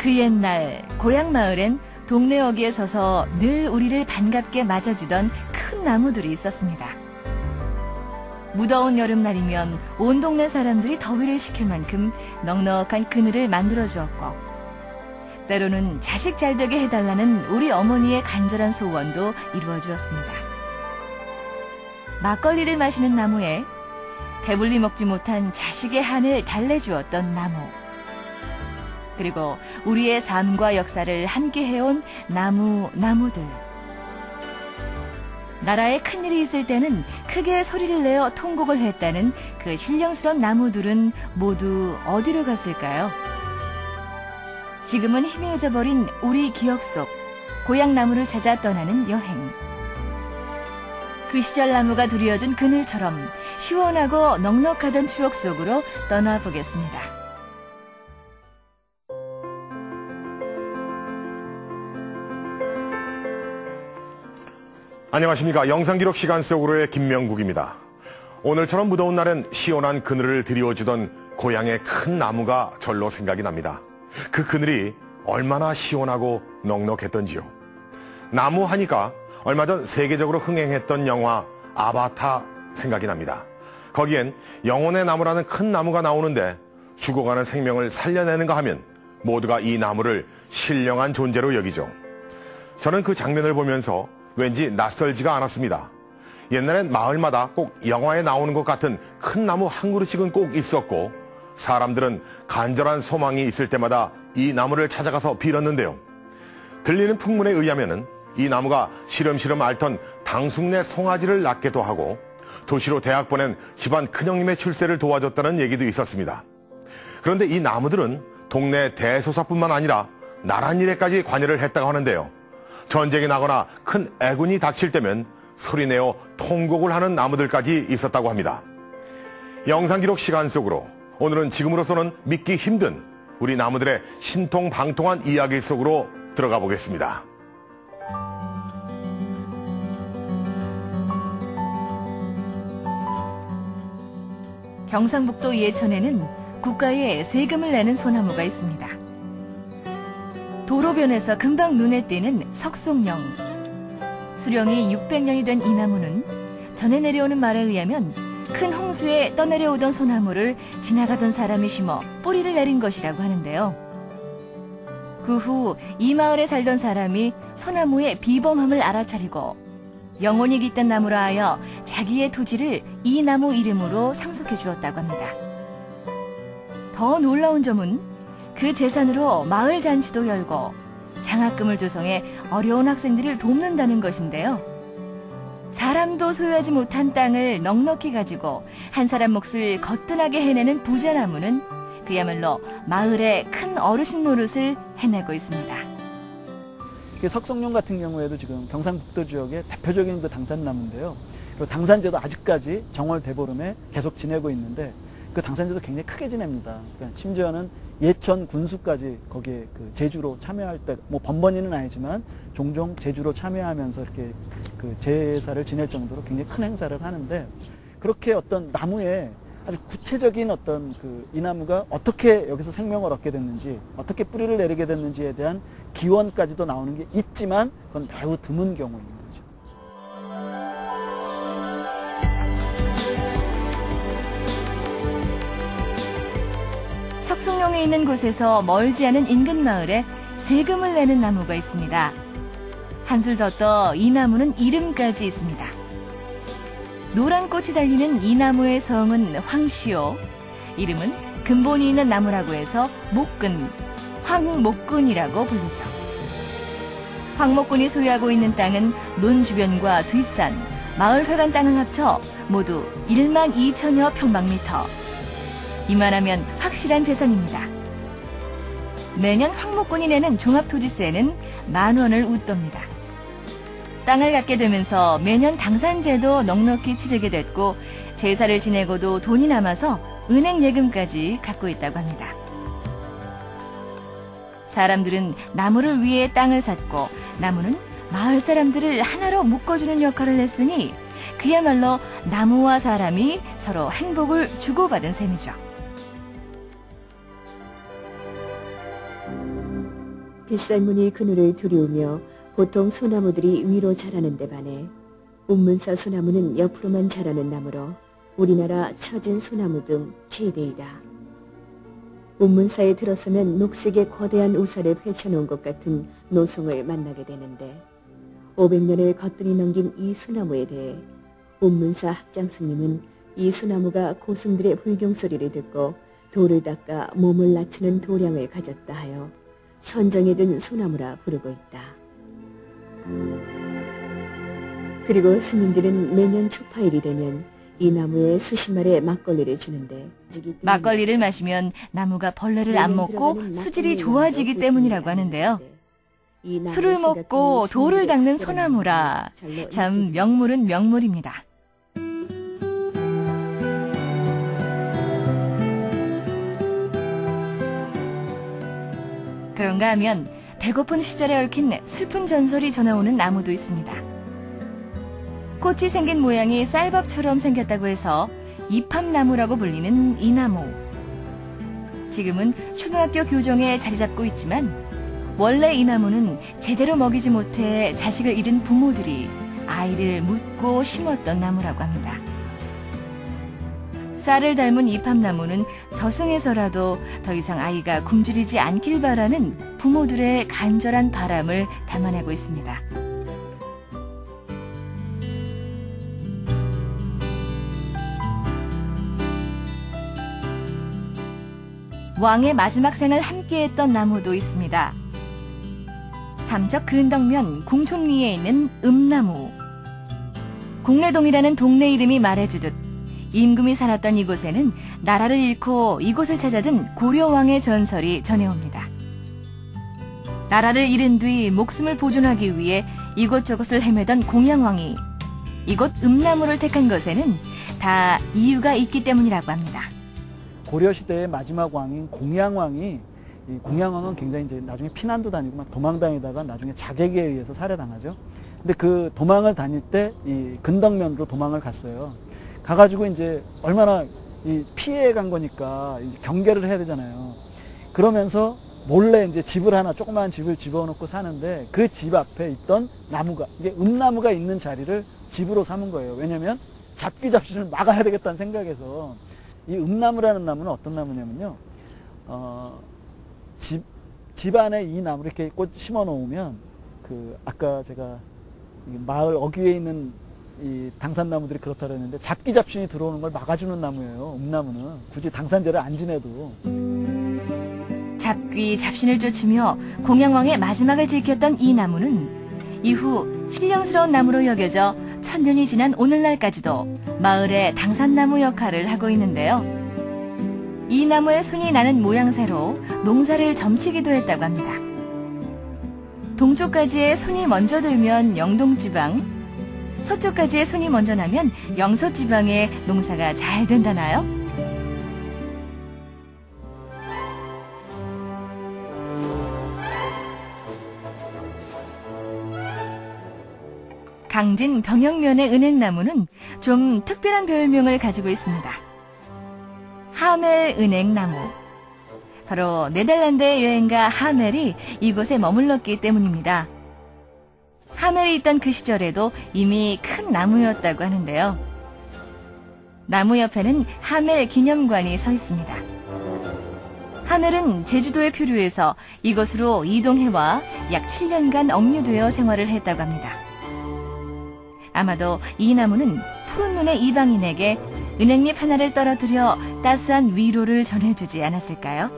그 옛날 고향 마을엔 동네 어귀에 서서 늘 우리를 반갑게 맞아주던 큰 나무들이 있었습니다. 무더운 여름날이면 온 동네 사람들이 더위를 식힐 만큼 넉넉한 그늘을 만들어 주었고, 때로는 자식 잘 되게 해달라는 우리 어머니의 간절한 소원도 이루어 주었습니다. 막걸리를 마시는 나무에 배불리 먹지 못한 자식의 한을 달래주었던 나무, 그리고 우리의 삶과 역사를 함께 해온 나무들. 나라에 큰일이 있을 때는 크게 소리를 내어 통곡을 했다는 그 신령스러운 나무들은 모두 어디로 갔을까요? 지금은 희미해져 버린 우리 기억 속 고향 나무를 찾아 떠나는 여행. 그 시절 나무가 두리어준 그늘처럼 시원하고 넉넉하던 추억 속으로 떠나보겠습니다. 안녕하십니까. 영상기록 시간 속으로의 김명국입니다. 오늘처럼 무더운 날엔 시원한 그늘을 드리워주던 고향의 큰 나무가 절로 생각이 납니다. 그 그늘이 얼마나 시원하고 넉넉했던지요. 나무 하니까 얼마 전 세계적으로 흥행했던 영화 아바타 생각이 납니다. 거기엔 영혼의 나무라는 큰 나무가 나오는데 죽어가는 생명을 살려내는가 하면 모두가 이 나무를 신령한 존재로 여기죠. 저는 그 장면을 보면서 왠지 낯설지가 않았습니다. 옛날엔 마을마다 꼭 영화에 나오는 것 같은 큰 나무 한 그루씩은 꼭 있었고, 사람들은 간절한 소망이 있을 때마다 이 나무를 찾아가서 빌었는데요. 들리는 풍문에 의하면은 이 나무가 시름시름 앓던 당숙네 송아지를 낳기도 하고 도시로 대학 보낸 집안 큰형님의 출세를 도와줬다는 얘기도 있었습니다. 그런데 이 나무들은 동네 대소사뿐만 아니라 나란 일에까지 관여를 했다고 하는데요. 전쟁이 나거나 큰 애군이 닥칠 때면 소리내어 통곡을 하는 나무들까지 있었다고 합니다. 영상기록 시간 속으로 오늘은 지금으로서는 믿기 힘든 우리 나무들의 신통방통한 이야기 속으로 들어가 보겠습니다. 경상북도 예천에는 국가에 세금을 내는 소나무가 있습니다. 도로변에서 금방 눈에 띄는 석송령. 수령이 600년이 된 이 나무는 전해 내려오는 말에 의하면 큰 홍수에 떠내려오던 소나무를 지나가던 사람이 심어 뿌리를 내린 것이라고 하는데요. 그 후 이 마을에 살던 사람이 소나무의 비범함을 알아차리고 영혼이 깃든 나무라 하여 자기의 토지를 이 나무 이름으로 상속해 주었다고 합니다. 더 놀라운 점은 그 재산으로 마을 잔치도 열고 장학금을 조성해 어려운 학생들을 돕는다는 것인데요. 사람도 소유하지 못한 땅을 넉넉히 가지고 한 사람 몫을 거뜬하게 해내는 부자나무는 그야말로 마을의 큰 어르신 노릇을 해내고 있습니다. 석송령 같은 경우에도 지금 경상북도 지역의 대표적인 그 당산나무인데요. 그리고 당산제도 아직까지 정월 대보름에 계속 지내고 있는데 그 당산제도 굉장히 크게 지냅니다. 그러니까 심지어는 예천 군수까지 거기에 그 제주로 참여할 때, 뭐 번번이는 아니지만 종종 제주로 참여하면서 이렇게 그 제사를 지낼 정도로 굉장히 큰 행사를 하는데, 그렇게 어떤 나무에 아주 구체적인 어떤 이 나무가 어떻게 여기서 생명을 얻게 됐는지, 어떻게 뿌리를 내리게 됐는지에 대한 기원까지도 나오는 게 있지만 그건 매우 드문 경우입니다. 석송령이 있는 곳에서 멀지 않은 인근 마을에 세금을 내는 나무가 있습니다. 한술 더 떠 이 나무는 이름까지 있습니다. 노란 꽃이 달리는 이 나무의 성은 황시오. 이름은 근본이 있는 나무라고 해서 목근, 황목근이라고 불리죠. 황목근이 소유하고 있는 땅은 논 주변과 뒷산, 마을 회관 땅을 합쳐 모두 1만 2천여 평방미터. 이만하면 확실한 재산입니다. 매년 황목군이 내는 종합토지세는 10,000원을 웃돕니다. 땅을 갖게 되면서 매년 당산제도 넉넉히 치르게 됐고, 제사를 지내고도 돈이 남아서 은행 예금까지 갖고 있다고 합니다. 사람들은 나무를 위해 땅을 샀고, 나무는 마을 사람들을 하나로 묶어주는 역할을 했으니 그야말로 나무와 사람이 서로 행복을 주고받은 셈이죠. 빗살무늬 그늘을 두려우며 보통 소나무들이 위로 자라는 데 반해 운문사 소나무는 옆으로만 자라는 나무로 우리나라 처진 소나무 중 최대이다. 운문사에 들어서면 녹색의 거대한 우사를 펼쳐놓은 것 같은 노송을 만나게 되는데 500년을 거뜬히 넘긴 이 소나무에 대해 운문사 합장스님은 이 소나무가 고승들의 불경소리를 듣고 돌을 닦아 몸을 낮추는 도량을 가졌다 하여 선정에 든 소나무라 부르고 있다. 그리고 스님들은 매년 초파일이 되면 이 나무에 수십 마리의 막걸리를 주는데 막걸리를 마시면 나무가 벌레를 안 먹고 수질이 좋아지기 때문이라고 하는데요. 술을 먹고 돌을 닦는 소나무라. 참 명물은 명물입니다. 그런가 하면 배고픈 시절에 얽힌 슬픈 전설이 전해오는 나무도 있습니다. 꽃이 생긴 모양이 쌀밥처럼 생겼다고 해서 이팝나무라고 불리는 이 나무. 지금은 초등학교 교정에 자리 잡고 있지만 원래 이 나무는 제대로 먹이지 못해 자식을 잃은 부모들이 아이를 묻고 심었던 나무라고 합니다. 쌀을 닮은 이팝나무는 저승에서라도 더 이상 아이가 굶주리지 않길 바라는 부모들의 간절한 바람을 담아내고 있습니다. 왕의 마지막 생을 함께했던 나무도 있습니다. 삼척 근덕면 궁촌리에 있는 음나무. 공래동이라는 동네 이름이 말해주듯 임금이 살았던 이곳에는 나라를 잃고 이곳을 찾아든 고려왕의 전설이 전해옵니다. 나라를 잃은 뒤 목숨을 보존하기 위해 이곳저곳을 헤매던 공양왕이 이곳 음나무를 택한 것에는 다 이유가 있기 때문이라고 합니다. 고려시대의 마지막 왕인 공양왕이, 이 공양왕은 굉장히 이제 나중에 피난도 다니고 막 도망다니다가 나중에 자객에 의해서 살해당하죠. 근데 그 도망을 다닐 때 이 근덕면으로 도망을 갔어요. 가가지고 이제 얼마나 이 피해 간 거니까 경계를 해야 되잖아요. 그러면서 몰래 이제 집을 하나, 조그마한 집을 집어넣고 사는데 그 집 앞에 있던 나무가, 이게 음나무가 있는 자리를 집으로 삼은 거예요. 왜냐면 잡귀잡신을 막아야 되겠다는 생각에서. 이 음나무라는 나무는 어떤 나무냐면요. 집 안에 이 나무를 이렇게 꽃 심어 놓으면 그 아까 제가 마을 어귀에 있는 이 당산나무들이 그렇다 그랬는데 잡귀잡신이 들어오는 걸 막아주는 나무예요. 음나무는 굳이 당산제를 안 지내도. 잡귀 잡신을 쫓으며 공양왕의 마지막을 지켰던 이 나무는 이후 신령스러운 나무로 여겨져 천년이 지난 오늘날까지도 마을의 당산나무 역할을 하고 있는데요. 이 나무의 순이 나는 모양새로 농사를 점치기도 했다고 합니다. 동쪽까지의 순이 먼저 들면 영동지방, 서쪽까지의 순이 먼저 나면 영서지방의 농사가 잘 된다나요? 강진 병영면의 은행나무는 좀 특별한 별명을 가지고 있습니다. 하멜 은행나무. 바로 네덜란드의 여행가 하멜이 이곳에 머물렀기 때문입니다. 하멜이 있던 그 시절에도 이미 큰 나무였다고 하는데요. 나무 옆에는 하멜 기념관이 서 있습니다. 하멜은 제주도의 표류에서 이곳으로 이동해와 약 7년간 억류되어 생활을 했다고 합니다. 아마도 이 나무는 푸른 눈의 이방인에게 은행잎 하나를 떨어뜨려 따스한 위로를 전해주지 않았을까요?